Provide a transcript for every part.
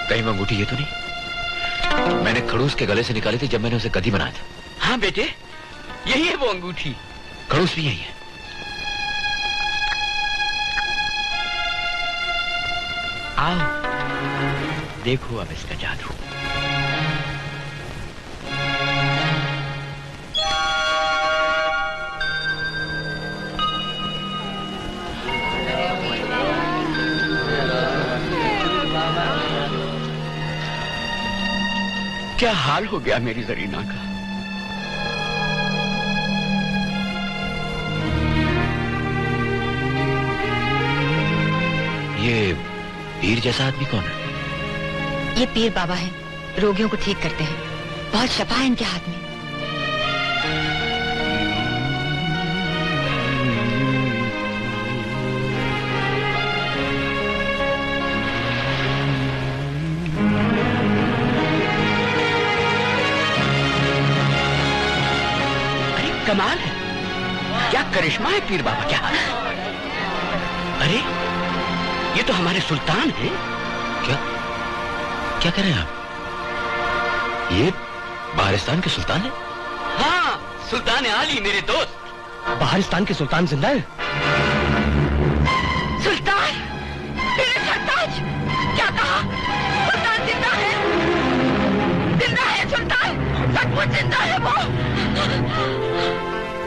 कहीं वो अंगूठी ये तो नहीं? मैंने खड़ूस के गले से निकाली थी जब मैंने उसे गधी बनाया था। हाँ बेटे, यही है वो अंगूठी। खड़ूस भी यही है। आओ देखो अब इसका जादू। क्या हाल हो गया मेरी जरीना का। ये पीर जैसा आदमी कौन है? ये पीर बाबा हैं, रोगियों को ठीक करते हैं। बहुत शफा है इनके हाथ में। कमाल है, क्या करिश्मा है पीर बाबा क्या। अरे ये तो हमारे सुल्तान हैं। क्या क्या कह रहे हैं आप? ये बाहरिस्तान के सुल्तान है? हाँ, सुल्तान आली मेरे दोस्त। बाहरिस्तान के सुल्तान जिंदा है? सुल्तान, मेरे सरताज, क्या कहा? सुल्तान जिंदा है? जिंदा है सुल्तान, सचमुच जिंदा है वो।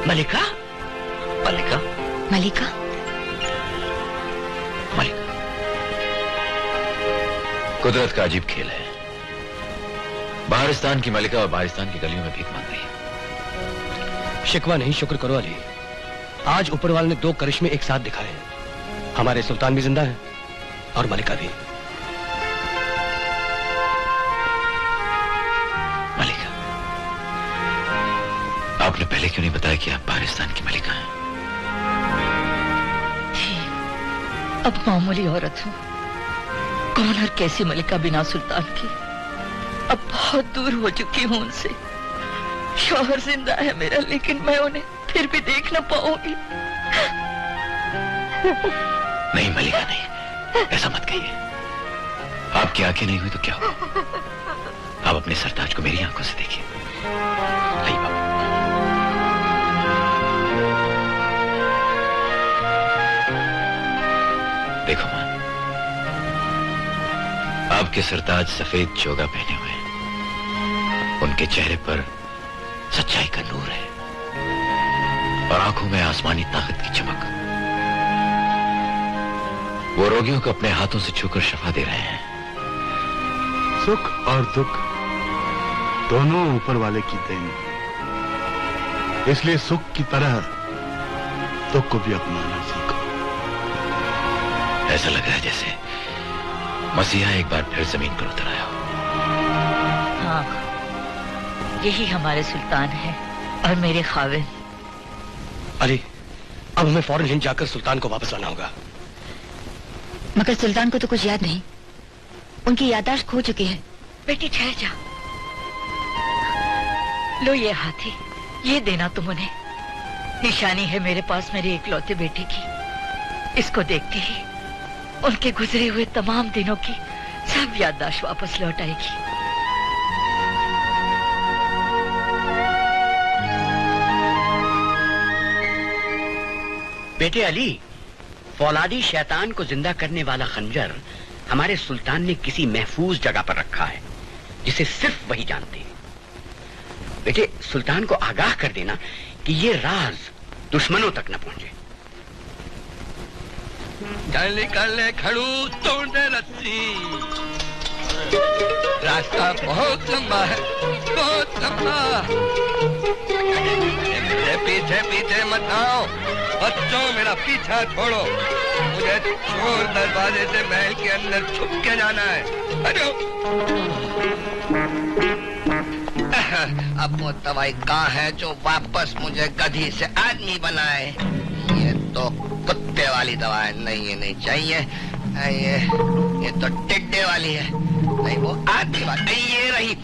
मलिका? मलिका? मलिका? मलिका। कुदरत का अजीब खेल है। बाहरिस्तान की मलिका और बाहरिस्तान की गलियों में भीख मांग रही है। शिकवा नहीं, शुक्र करो अली। आज ऊपर वाले ने 2 करिश्मे एक साथ दिखाए। हमारे सुल्तान भी जिंदा है और मलिका भी। मलिका, आपने पहले क्यों नहीं बताया कि आप बाहरिस्तान की मलिका हैं? अब मामूली औरत हूँ, कौन और कैसी मलिका बिना सुल्तान की। अब बहुत दूर हो चुकी हूँ उनसे। शौहर जिंदा है मेरा, लेकिन मैं उन्हें फिर भी देख न पाऊंगी। नहीं मलिका नहीं, ऐसा मत कहिए। आपकी आंखें नहीं हुई तो क्या हुआ? आप अपने सरताज को मेरी आंखों से देखिए। आइए बाबा। देखो मां, आपके सरताज सफेद चोगा पहने हुए हैं। उनके चेहरे पर सच्चाई का नूर है और आंखों में आसमानी ताकत की चमक। वो रोगियों को अपने हाथों से छूकर शफा दे रहे हैं। सुख और दुख दोनों ऊपर वाले की देन, इसलिए सुख की तरह दुख को भी अपनाना सीखो। ऐसा लग रहा है जैसे मसीहा एक बार फिर जमीन पर उतर आया हो। हाँ, यही हमारे सुल्तान है और मेरे खाविन। अली, अब हमें फौरन हिंद जाकर सुल्तान को वापस लाना होगा। मगर सुल्तान को तो कुछ याद नहीं, उनकी याददाश्त खो चुकी है। बेटी ठहर जा। लो ये हाथी, ये देना तुम उन्हें। निशानी है मेरे पास मेरे इकलौते बेटे की। इसको देखते ही उनके गुजरे हुए तमाम दिनों की सब याददाश्त वापस लौट आएगी। बेटे अली, फौलादी शैतान को जिंदा करने वाला खंजर हमारे सुल्तान ने किसी महफूज जगह पर रखा है, जिसे सिर्फ वही जानते हैं। बेटे, सुल्तान को आगाह कर देना कि ये राज दुश्मनों तक न पहुंचे। जल्दी कर ले खड़ू, तोड़ दे रस्सी। रास्ता बहुत लंबा है, बहुत लंबा। पीछे पीछे मत आओ बच्चों, मेरा पीछा छोड़ो। मुझे चोर दरवाजे से महल के अंदर छुप के जाना है। अरे अब वो दवाई कहाँ है जो वापस मुझे गधी से आदमी बनाए? ये तो कुत्ते वाली दवा है, नहीं ये नहीं चाहिए। ये तो टिड्डे वाली है, नहीं वो आदमी वाली। ये रही।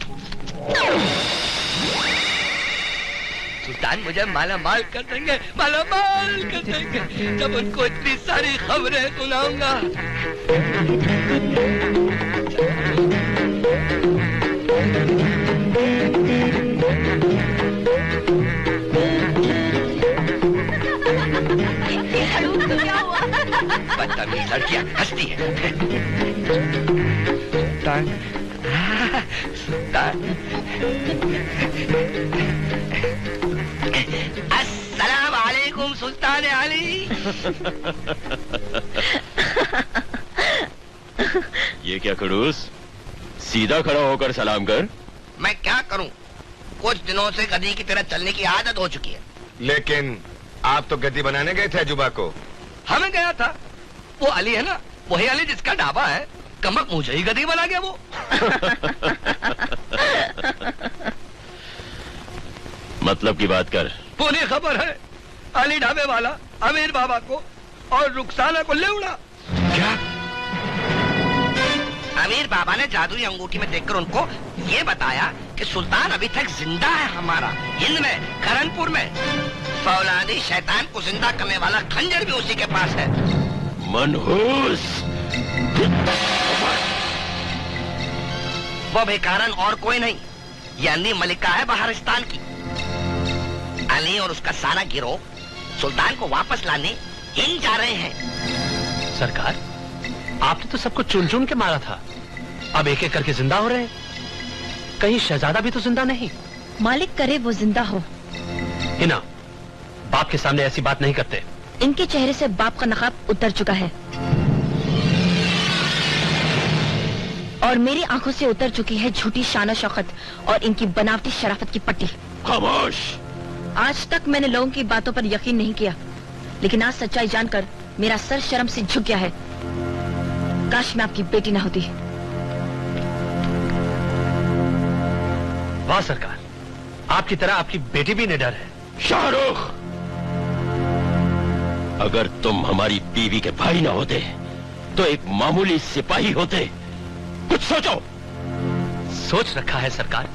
सुल्तान मुझे माला माल कर देंगे, माला माल कर देंगे जब उनको इतनी सारी खबरें सुनाऊंगा। सुल्तान। सुल्तान। अस्सलाम वालेकुम सुल्तान अली। ये क्या खड़ूस, सीधा खड़ा होकर सलाम कर। मैं क्या करूं, कुछ दिनों से गधी की तरह चलने की आदत हो चुकी है। लेकिन आप तो गद्दी बनाने गए थे अजूबा को। हमें गया था, वो अली है ना, वही अली जिसका ढाबा है, कमक मुझे ही गधी बना गया वो। मतलब की बात कर। पूरी खबर है, अली ढाबे वाला अमीर बाबा को और रुखसाना को ले उड़ा। क्या? अमीर बाबा ने जादुई अंगूठी में देखकर उनको ये बताया कि सुल्तान अभी तक जिंदा है हमारा, हिंद में, करनपुर में। फौलादी शैतान को जिंदा करने वाला खंजर भी उसी के पास है। मनहूस। वो बेकारन और कोई नहीं, यानी मलिका है बहारिस्तान की। अली और उसका सारा गिरोह सुल्तान को वापस लाने हिंद जा रहे हैं। सरकार, आपने तो सबको चुन चुन के मारा था, अब एक एक करके जिंदा हो रहे हैं। कहीं शहजादा भी तो जिंदा नहीं? मालिक करे वो जिंदा हो। हिना, बाप के सामने ऐसी बात नहीं करते। इनके चेहरे से बाप का नकाब उतर चुका है और मेरी आंखों से उतर चुकी है झूठी शान शौकत और इनकी बनावटी शराफत की पट्टी। खामोश। आज तक मैंने लोगों की बातों पर यकीन नहीं किया, लेकिन आज सच्चाई जानकर मेरा सर शर्म से झुक गया है। काश मैं आपकी बेटी ना होती। वाह सरकार, आपकी तरह आपकी बेटी भी निडर है। शाहरुख, अगर तुम हमारी बीवी के भाई ना होते तो एक मामूली सिपाही होते। कुछ सोचो। सोच रखा है सरकार,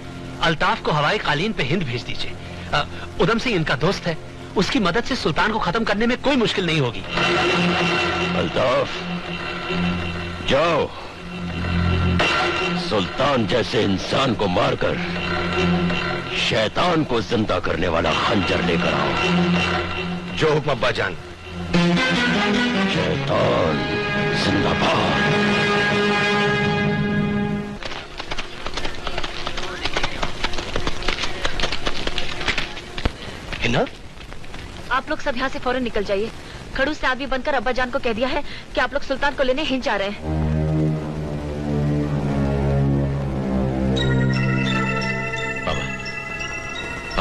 अल्ताफ को हवाई कालीन पे हिंद भेज दीजिए। उधम सिंह इनका दोस्त है, उसकी मदद से सुल्तान को खत्म करने में कोई मुश्किल नहीं होगी। अल्ताफ, जाओ, सुल्तान जैसे इंसान को मारकर शैतान को जिंदा करने वाला खंजर लेकर आओ। जो हुक्म अब्बाजान। शैतान जिंदाबाद। हिना, आप लोग सब यहाँ से फौरन निकल जाइए। खड़ूस से आदमी बनकर अब्बा जान को कह दिया है कि आप लोग सुल्तान को लेने हिंद जा रहे हैं। बाबा,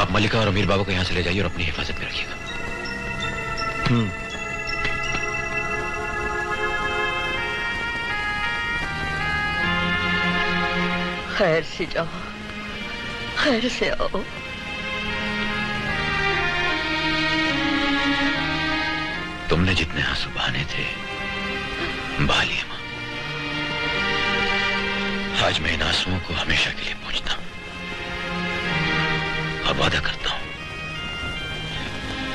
आप मलिका और अमीर बाबा को यहाँ से ले जाइए और अपनी हिफाजत में रखिएगा। खैर से जाओ, खैर से आओ। तुमने जितने आंसू बहाने थे बहा लिए मां। आज मैं इन आंसुओं को हमेशा के लिए पहुंचता हूं और वादा करता हूं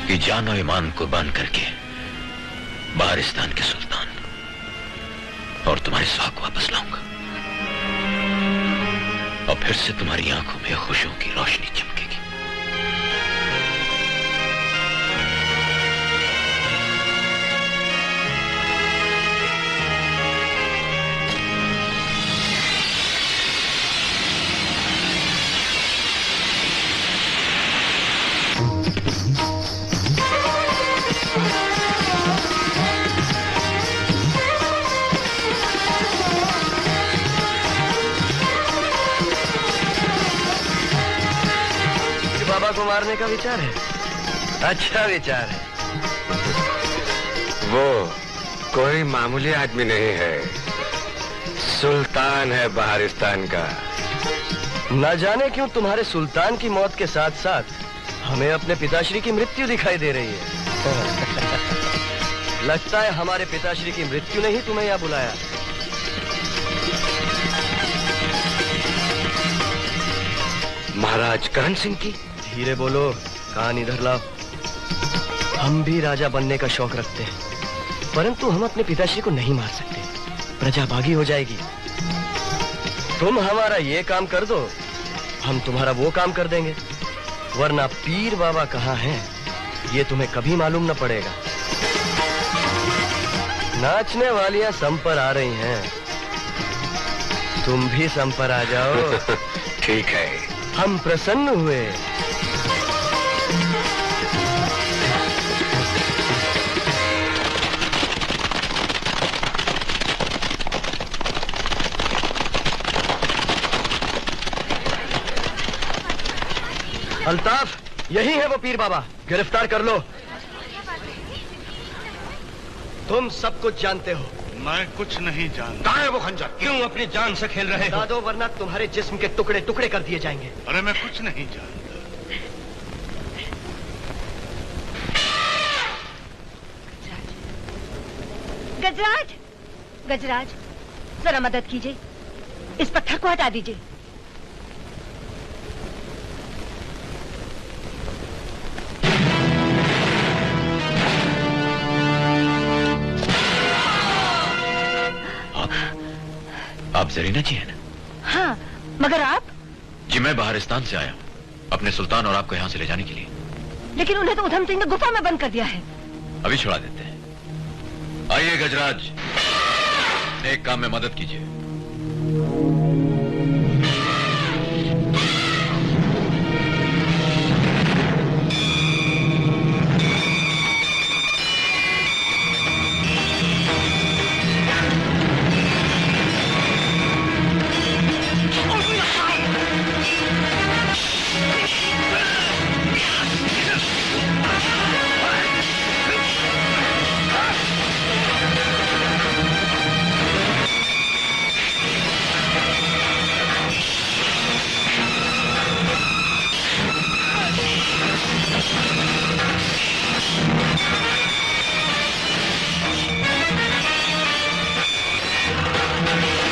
कि जान और ईमान कुर्बान करके बहारिस्तान के सुल्तान और तुम्हारे सुहाग को वापस लाऊंगा और फिर से तुम्हारी आंखों में खुशियों की रोशनी चमकेगी। बाबा को मारने का विचार है? अच्छा विचार है। वो कोई मामूली आदमी नहीं है, सुल्तान है बहारिस्तान का। न जाने क्यों तुम्हारे सुल्तान की मौत के साथ साथ हमें अपने पिताश्री की मृत्यु दिखाई दे रही है। लगता है हमारे पिताश्री की मृत्यु ने ही तुम्हें यहाँ बुलाया। महाराज करण सिंह की? धीरे बोलो, कान इधर लाओ। हम भी राजा बनने का शौक रखते हैं, परंतु हम अपने पिताश्री को नहीं मार सकते, प्रजा बागी हो जाएगी। तुम हमारा ये काम कर दो, हम तुम्हारा वो काम कर देंगे, वरना पीर बाबा कहाँ हैं ये तुम्हें कभी मालूम न पड़ेगा। नाचने वालियां सम पर आ रही हैं, तुम भी सम पर आ जाओ। ठीक है। हम प्रसन्न हुए। अल्ताफ, यही है वो पीर बाबा, गिरफ्तार कर लो। तुम सब कुछ जानते हो। मैं कुछ नहीं जानता। कहाँ है वो खंजर? क्यों अपनी जान से खेल रहे हो? दादो, वरना तुम्हारे जिस्म के टुकड़े टुकड़े कर दिए जाएंगे। अरे मैं कुछ नहीं जानता। गजराज, गजराज, जरा मदद कीजिए, इस पत्थर को हटा दीजिए। आप जरीना जी हैं ना? हाँ, मगर आप? जी मैं बहारिस्तान से आया हूँ अपने सुल्तान और आपको यहाँ से ले जाने के लिए। लेकिन उन्हें तो उधम सिंह ने गुफा में बंद कर दिया है। अभी छुड़ा देते हैं। आइए गजराज, एक काम में मदद कीजिए।